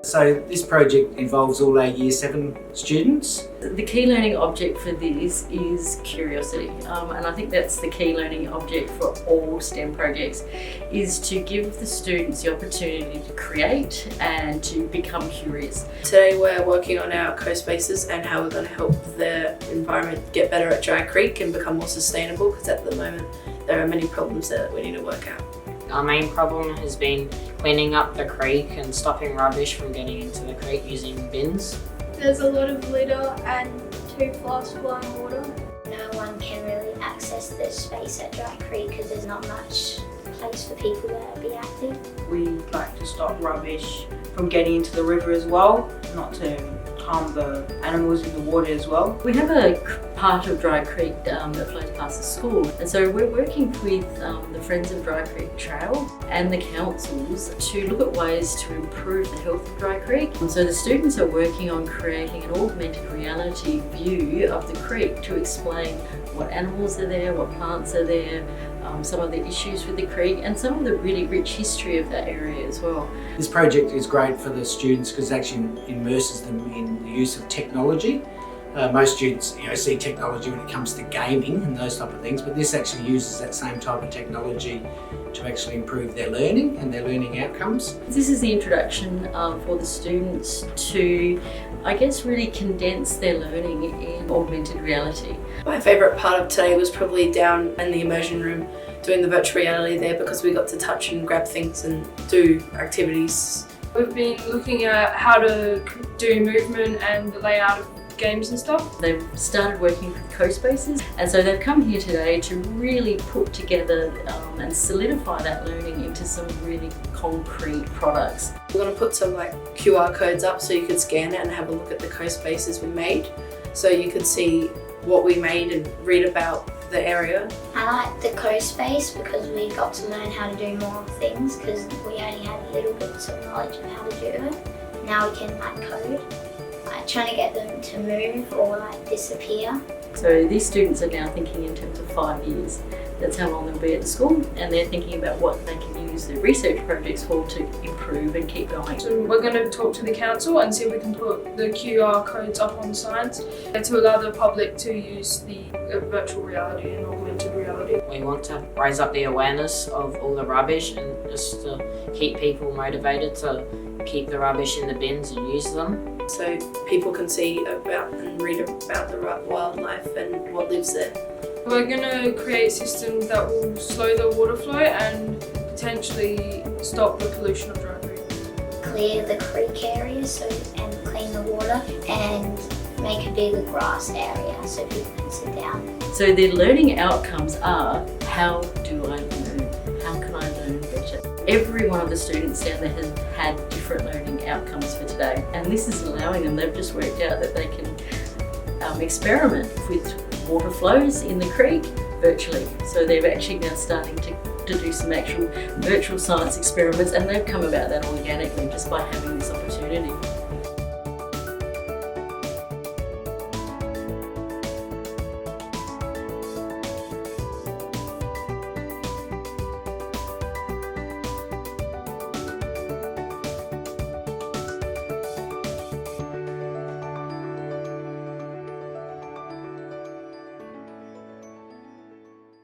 So this project involves all our Year 7 students. The key learning object for this is curiosity, and I think that's the key learning object for all STEM projects, is to give the students the opportunity to create and to become curious. Today we're working on our co-spaces and how we're going to help the environment get better at Dry Creek and become more sustainable, because at the moment there are many problems that we need to work out. Our main problem has been cleaning up the creek and stopping rubbish from getting into the creek using bins. There's a lot of litter and 2 flasks flowing water. No one can really access the space at Dry Creek because there's not much place for people to be active. We like to stop rubbish from getting into the river as well, not to harm the animals in the water as well. We have a part of Dry Creek that flows past the school, and so we're working with the Friends of Dry Creek Trail and the councils to look at ways to improve the health of Dry Creek. And so the students are working on creating an augmented reality view of the creek to explain what animals are there, what plants are there, some of the issues with the creek, and some of the really rich history of that area as well. This project is great for the students because it actually immerses them in the use of technology. Most students see technology when it comes to gaming and those type of things, but this actually uses that same type of technology to actually improve their learning and their learning outcomes. This is the introduction for the students to, I guess, really condense their learning in augmented reality. My favourite part of today was probably down in the immersion room doing the virtual reality there, because we got to touch and grab things and do activities. We've been looking at how to do movement and the layout of games and stuff. They've started working with co-spaces, and so they've come here today to really put together and solidify that learning into some really concrete products. We're going to put some QR codes up so you could scan it and have a look at the co-spaces we made, so you could see what we made and read about the area. I like the co-space because we got to learn how to do more things, because we only had little bits of knowledge of how to do it. Now we can code. Trying to get them to move or disappear. So these students are now thinking in terms of 5 years. That's how long they'll be at the school, and they're thinking about what they can use their research projects for to improve and keep going. So we're going to talk to the council and see if we can put the QR codes up on signs to allow the public to use the virtual reality and augmented reality. We want to raise up the awareness of all the rubbish and just to keep people motivated to keep the rubbish in the bins and use them. So people can see about and read about the wildlife and what lives there. We're going to create systems that will slow the water flow and potentially stop the pollution of Dry Creek. Clear the creek area and clean the water, and make a bigger grass area so people can sit down. So their learning outcomes are, how do I learn? How can I learn better? Every one of the students down there has had different learning outcomes for today, and this is allowing them, they've just worked out that they can experiment with water flows in the creek virtually. So they're actually now starting to do some actual virtual science experiments, and they've come about that organically just by having this opportunity.